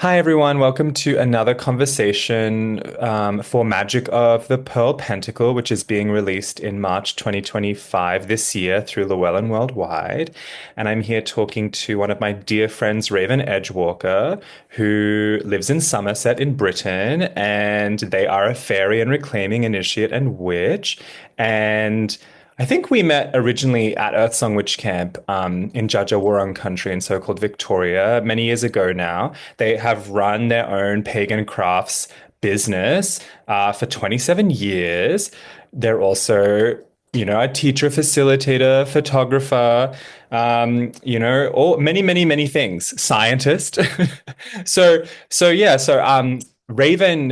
Hi, everyone. Welcome to another conversation for Magic of the Pearl Pentacle, which is being released in March 2025 this year through Llewellyn Worldwide. And I'm here talking to one of my dear friends, Raven Edgewalker, who lives in Somerset in Britain. And they are a fairy and reclaiming initiate and witch. And I think we met originally at Earthsong Witch Camp in Judgewurrung country in so-called Victoria many years ago now. They have run their own pagan crafts business for 27 years. They're also, a teacher, facilitator, photographer, all many things. Scientist. So Raven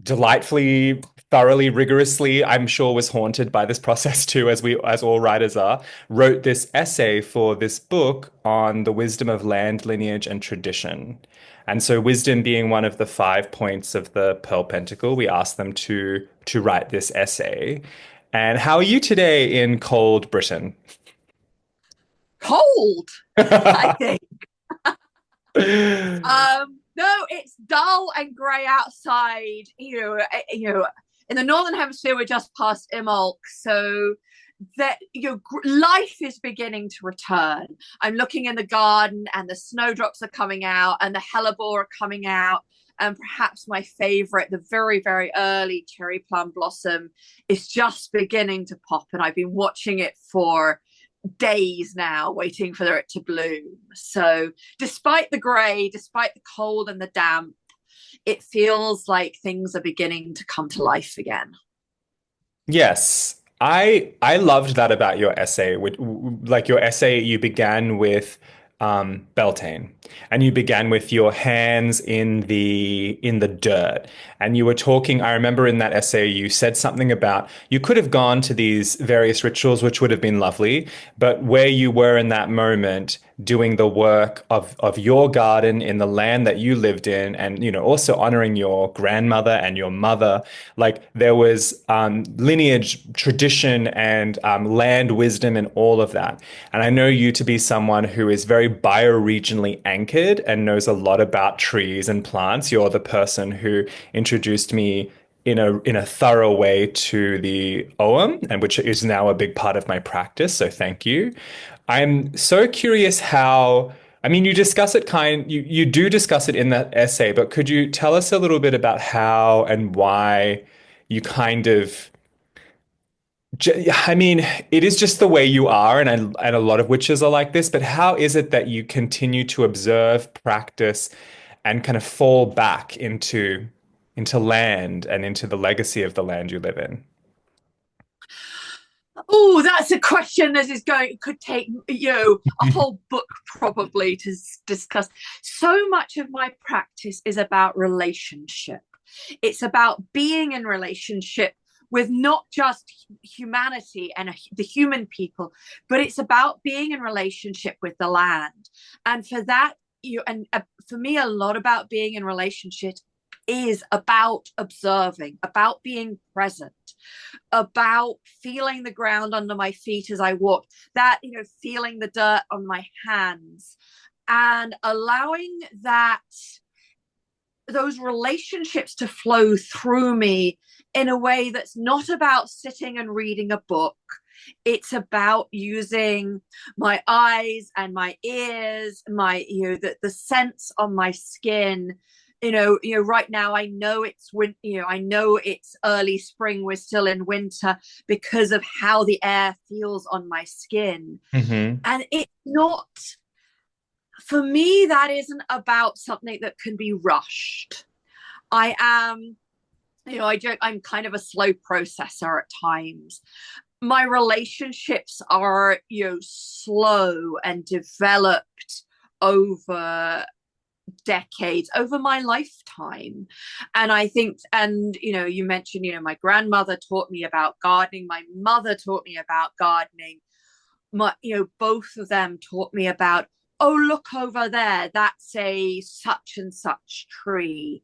delightfully, thoroughly, rigorously, I'm sure was haunted by this process too, as all writers are, wrote this essay for this book on the wisdom of land, lineage, and tradition. And so wisdom being one of the 5 points of the Pearl Pentacle, we asked them to write this essay. And how are you today in cold Britain? Cold, I think. No, it's dull and grey outside. In the northern hemisphere, we're just past Imbolc, so that life is beginning to return. I'm looking in the garden, and the snowdrops are coming out, and the hellebore are coming out. And perhaps my favorite, the very, very early cherry plum blossom, is just beginning to pop. And I've been watching it for days now, waiting for it to bloom. So, despite the grey, despite the cold and the damp, it feels like things are beginning to come to life again. Yes. I loved that about your essay. Like your essay, you began with Beltane, and you began with your hands in the dirt, and you were talking. I remember in that essay, you said something about you could have gone to these various rituals, which would have been lovely, but where you were in that moment, doing the work of your garden in the land that you lived in, and also honoring your grandmother and your mother, like there was lineage, tradition, and land wisdom and all of that. And I know you to be someone who is very bioregionally anchored and knows a lot about trees and plants. You're the person who introduced me in a thorough way to the OM, and which is now a big part of my practice. So thank you. I'm so curious how, I mean, you do discuss it in that essay, but could you tell us a little bit about how and why you kind of, I mean, it is just the way you are, and a lot of witches are like this, but how is it that you continue to observe, practice, and kind of fall back into land and into the legacy of the land you live in? Oh, that's a question that is going could take a whole book probably to discuss. So much of my practice is about relationship. It's about being in relationship with not just humanity and the human people, but it's about being in relationship with the land. And for that, for me, a lot about being in relationship is about observing, about being present, about feeling the ground under my feet as I walk, that, feeling the dirt on my hands and allowing that those relationships to flow through me in a way that's not about sitting and reading a book. It's about using my eyes and my ears, the sense on my skin. Right now I know I know it's early spring. We're still in winter because of how the air feels on my skin, Hmm. and it's not for me. That isn't about something that can be rushed. I am, I joke, I'm kind of a slow processor at times. My relationships are, slow and developed over decades, over my lifetime. And I think, and you mentioned, my grandmother taught me about gardening, my mother taught me about gardening, both of them taught me about, oh, look over there, that's a such and such tree.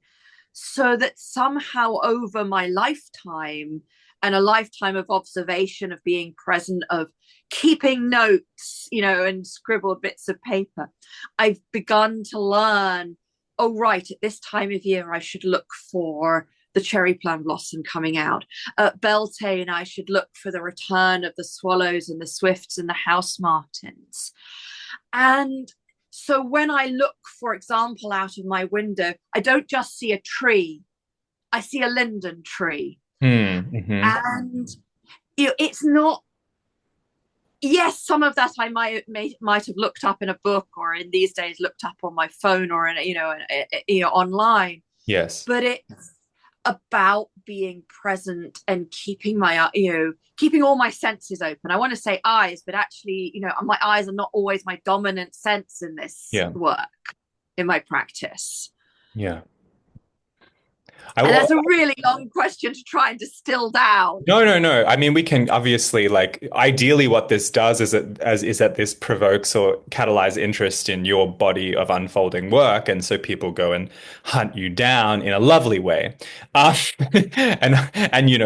So that somehow over my lifetime, and a lifetime of observation, of being present, of keeping notes, and scribbled bits of paper, I've begun to learn, oh, right, at this time of year, I should look for the cherry plum blossom coming out. At Beltane, I should look for the return of the swallows and the swifts and the house martins. And so when I look, for example, out of my window, I don't just see a tree, I see a linden tree. Mm-hmm. And it's not, yes, some of that I might have looked up in a book, or in these days looked up on my phone, or online, Yes. but it's about being present and keeping keeping all my senses open. I want to say eyes, but actually, my eyes are not always my dominant sense in this Yeah. work, in my practice. Yeah. And that's a really long question to try and distill down. No, no, no. I mean, we can obviously, like, ideally what this does is that this provokes or catalyze interest in your body of unfolding work, and so people go and hunt you down in a lovely way. Uh, and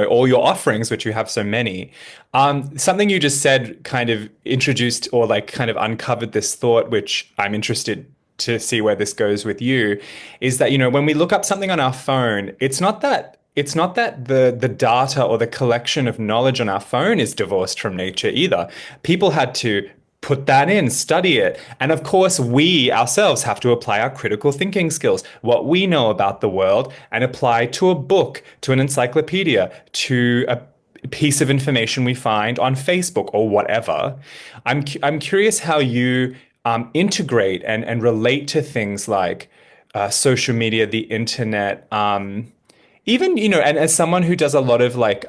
all your offerings, which you have so many. Something you just said kind of introduced, or like kind of uncovered this thought, which I'm interested to see where this goes with you, is that, when we look up something on our phone, it's not that the data or the collection of knowledge on our phone is divorced from nature either. People had to put that in, study it. And of course, we ourselves have to apply our critical thinking skills, what we know about the world, and apply to a book, to an encyclopedia, to a piece of information we find on Facebook or whatever. I'm curious how you integrate and relate to things like social media, the internet, even, and as someone who does a lot of like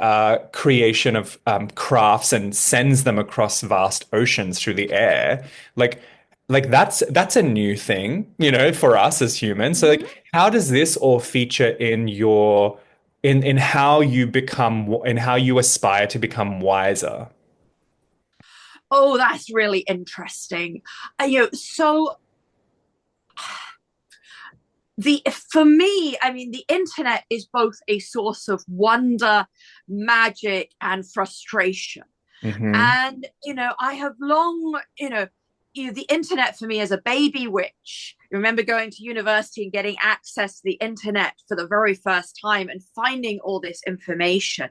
creation of crafts and sends them across vast oceans through the air, like that's a new thing, for us as humans. So Mm-hmm. like, how does this all feature in your in how you become, in how you aspire to become wiser? Oh, that's really interesting. So the for me, I mean, the internet is both a source of wonder, magic, and frustration. Hmm. And I have long, the internet for me as a baby witch. I remember going to university and getting access to the internet for the very first time and finding all this information.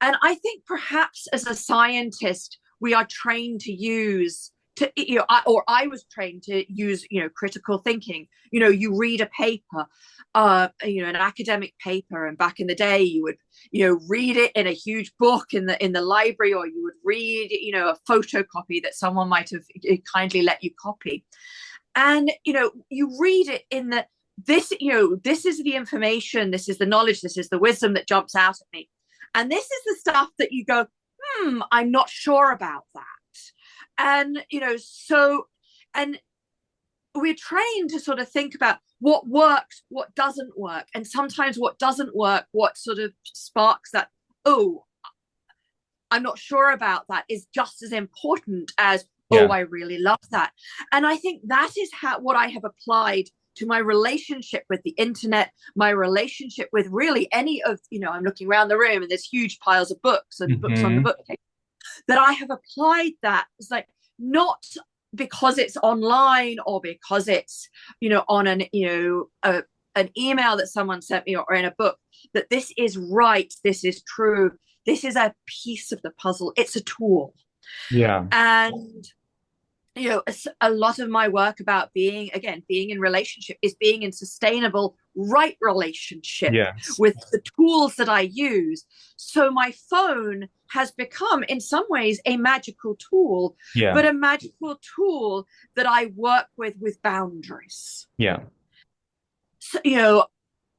And I think perhaps as a scientist, we are trained to use to or I was trained to use critical thinking. You read a paper, an academic paper, and back in the day, you would read it in a huge book in the library, or you would read a photocopy that someone might have kindly let you copy, and you read it in the this is the information, this is the knowledge, this is the wisdom that jumps out at me, and this is the stuff that you go, I'm not sure about that. And and we're trained to sort of think about what works, what doesn't work, and sometimes what doesn't work, what sort of sparks that, oh, I'm not sure about that, is just as important as, oh, Yeah. I really love that. And I think that is what I have applied to my relationship with the internet, my relationship with really any of, I'm looking around the room and there's huge piles of books and books on the Hmm. bookcase, that I have applied that. It's like, not because it's online, or because it's on an email that someone sent me, or in a book, that this is right, this is true, this is a piece of the puzzle, it's a tool. Yeah. And a lot of my work about being in relationship is being in sustainable, right relationship Yes. with the tools that I use. So my phone has become, in some ways, a magical tool, Yeah. but a magical tool that I work with boundaries. Yeah. So,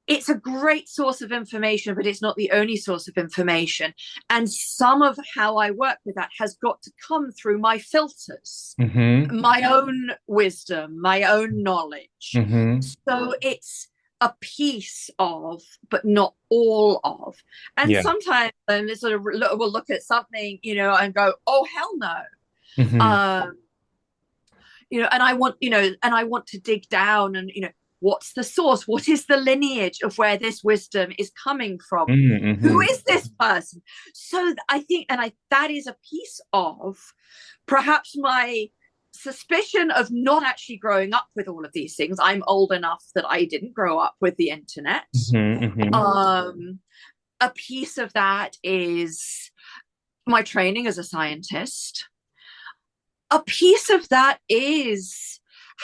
it's a great source of information, but it's not the only source of information. And some of how I work with that has got to come through my filters, Hmm. my own wisdom, my own knowledge. Hmm. So it's a piece of, but not all of. And Yeah. sometimes I sort of will look at something, and go, oh, hell no. Hmm. Um, and I want to dig down and, What's the source? What is the lineage of where this wisdom is coming from? Who Mm-hmm. is this person? So I think, that is a piece of perhaps my suspicion of not actually growing up with all of these things. I'm old enough that I didn't grow up with the internet. Mm-hmm. Um, a piece of that is my training as a scientist. A piece of that is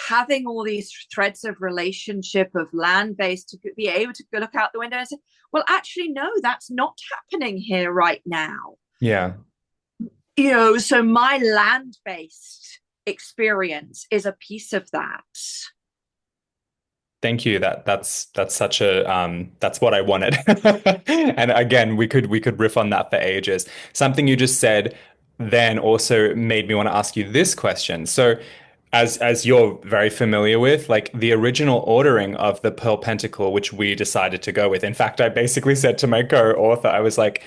having all these threads of relationship of land based to be able to look out the window and say, well, actually, no, that's not happening here right now. Yeah. So my land based experience is a piece of that. Thank you. That's such a that's what I wanted. And again, we could riff on that for ages. Something you just said then also made me want to ask you this question. So as you're very familiar with, like the original ordering of the Pearl Pentacle, which we decided to go with. In fact, I basically said to my co-author, I was like,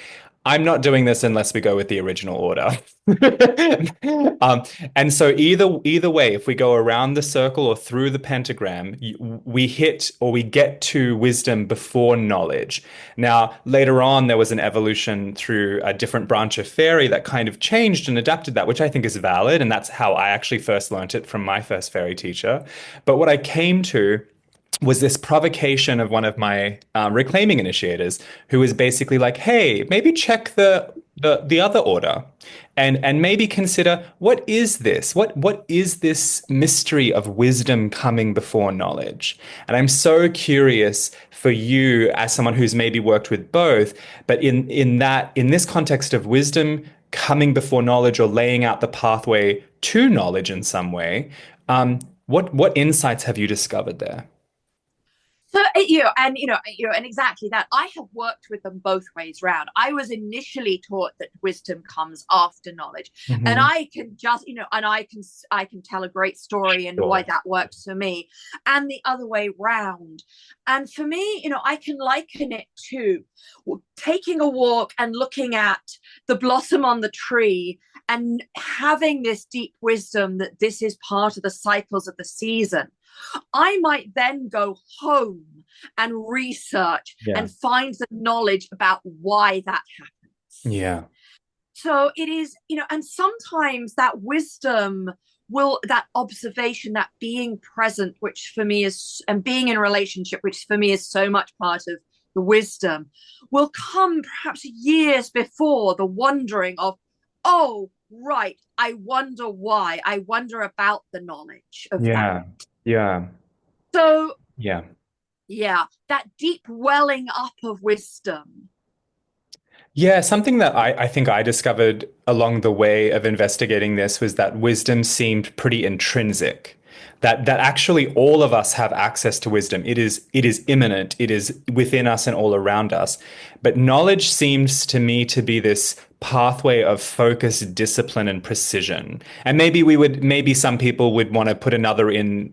I'm not doing this unless we go with the original order. Um, and so either way, if we go around the circle or through the pentagram, we hit or we get to wisdom before knowledge. Now, later on, there was an evolution through a different branch of fairy that kind of changed and adapted that, which I think is valid. And that's how I actually first learnt it from my first fairy teacher. But what I came to was this provocation of one of my reclaiming initiators who was basically like, hey, maybe check the other order and maybe consider what is this? What is this mystery of wisdom coming before knowledge? And I'm so curious for you as someone who's maybe worked with both, but in this context of wisdom coming before knowledge or laying out the pathway to knowledge in some way, what insights have you discovered there? So and exactly that. I have worked with them both ways round. I was initially taught that wisdom comes after knowledge, and Hmm. I can just and I can tell a great story and why Sure. that works for me, and the other way round. And for me, I can liken it to taking a walk and looking at the blossom on the tree and having this deep wisdom that this is part of the cycles of the season. I might then go home and research Yeah. and find the knowledge about why that happens. Yeah. So it is, and sometimes that wisdom that observation, that being present, which for me is, and being in relationship, which for me is so much part of the wisdom, will come perhaps years before the wondering of, oh, right, I wonder why. I wonder about the knowledge of that. Yeah. Yeah. So Yeah. yeah, that deep welling up of wisdom. Yeah, something that I think I discovered along the way of investigating this was that wisdom seemed pretty intrinsic. That actually all of us have access to wisdom. It is immanent. It is within us and all around us. But knowledge seems to me to be this pathway of focus, discipline, and precision. And maybe some people would want to put another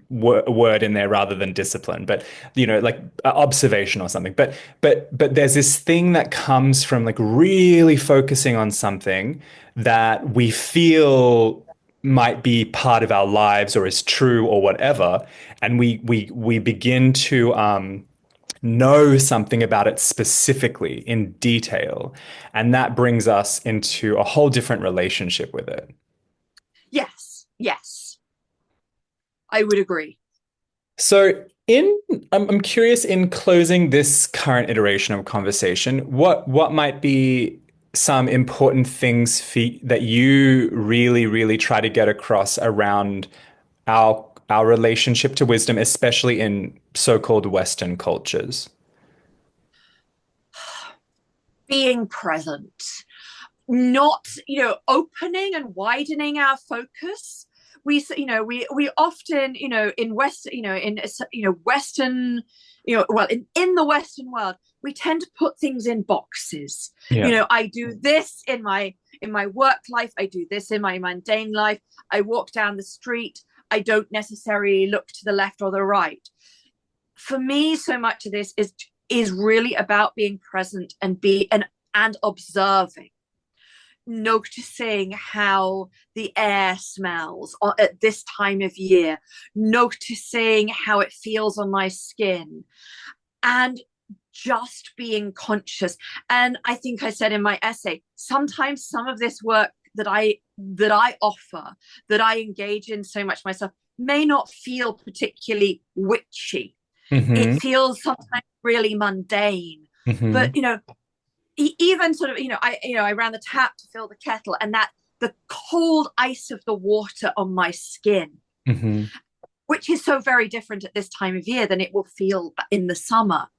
word in there rather than discipline, but like observation or something. But there's this thing that comes from like really focusing on something that we feel might be part of our lives or is true or whatever, and we begin to know something about it specifically in detail. And that brings us into a whole different relationship with it. Yes, yes, I would agree. So, I'm curious in closing this current iteration of conversation, what might be some important things that you really, really try to get across around our relationship to wisdom, especially in so-called Western cultures? Being present, not opening and widening our focus. We often in west in western well, in the western world, we tend to put things in boxes. Yeah. I do this in my work life, I do this in my mundane life, I walk down the street, I don't necessarily look to the left or the right. For me, so much of this is really about being present and observing, noticing how the air smells at this time of year, noticing how it feels on my skin, and just being conscious. And I think I said in my essay, sometimes some of this work that I offer, that I engage in so much myself, may not feel particularly witchy. It Hmm. feels sometimes really mundane. Hmm. But even sort of, I ran the tap to fill the kettle, and that the cold ice of the water on my skin, Hmm. which is so very different at this time of year than it will feel in the summer.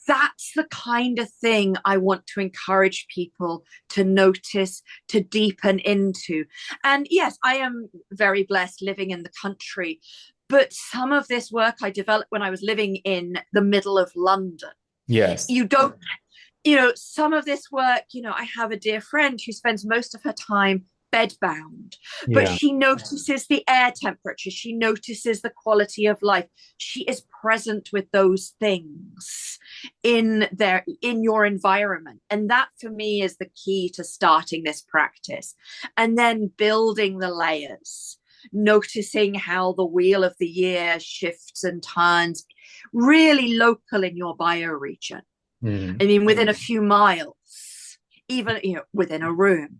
That's the kind of thing I want to encourage people to notice, to deepen into. And yes, I am very blessed living in the country, but some of this work I developed when I was living in the middle of London. Yes. You don't, some of this work, I have a dear friend who spends most of her time bedbound, but Yeah. she notices the air temperature, she notices the quality of life. She is present with those things in your environment. And that for me is the key to starting this practice. And then building the layers, noticing how the wheel of the year shifts and turns, really local in your bioregion. I Mm. mean, within a few miles, even within a room.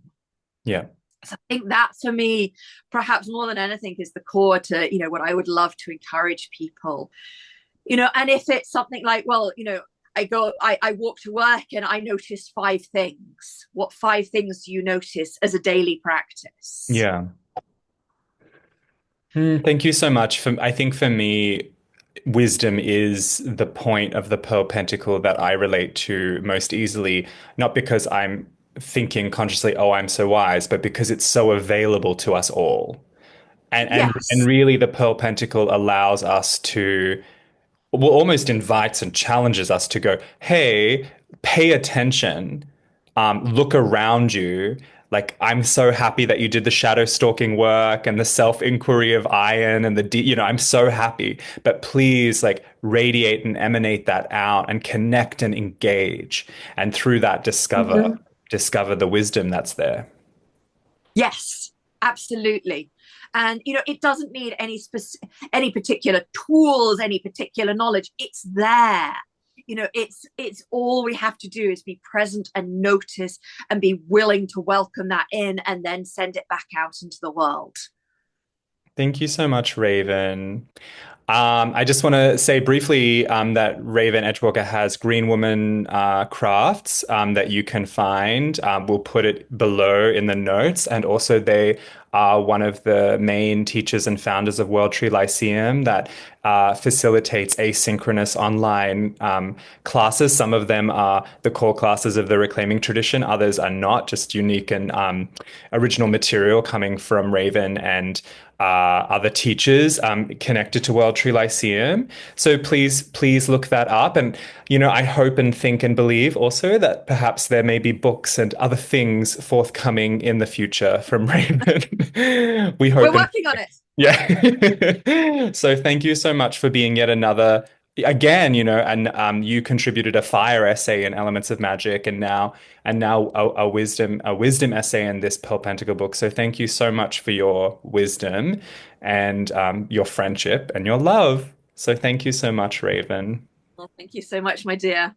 Yeah. So I think that for me, perhaps more than anything, is the core to what I would love to encourage people. And if it's something like, well, I walk to work and I notice five things. What five things do you notice as a daily practice? Yeah. Thank you so much. I think for me, wisdom is the point of the Pearl Pentacle that I relate to most easily, not because I'm thinking consciously, oh, I'm so wise, but because it's so available to us all. And Yes. really the Pearl Pentacle allows us to, well, almost invites and challenges us to go, hey, pay attention, look around you. Like, I'm so happy that you did the shadow stalking work and the self-inquiry of iron and I'm so happy. But please, like, radiate and emanate that out and connect and engage. And through that, Mhm. discover the wisdom that's there. Yes, absolutely. And it doesn't need any particular tools, any particular knowledge. It's there. It's all we have to do is be present and notice and be willing to welcome that in and then send it back out into the world. Thank you so much, Raven. I just want to say briefly that Raven Edgewalker has Green Woman crafts that you can find. We'll put it below in the notes. And also, they are one of the main teachers and founders of World Tree Lyceum that facilitates asynchronous online classes. Some of them are the core classes of the Reclaiming tradition, others are not, just unique and original material coming from Raven and other teachers connected to World Tree Lyceum. So please look that up. And, I hope and think and believe also that perhaps there may be books and other things forthcoming in the future from Raven. We We're hope and working on it. yeah. So thank you so much for being yet another, again, and you contributed a fire essay in Elements of Magic, and now a wisdom essay in this Pearl Pentacle book. So thank you so much for your wisdom and your friendship and your love. So thank you so much, Raven. Well, thank you so much, my dear.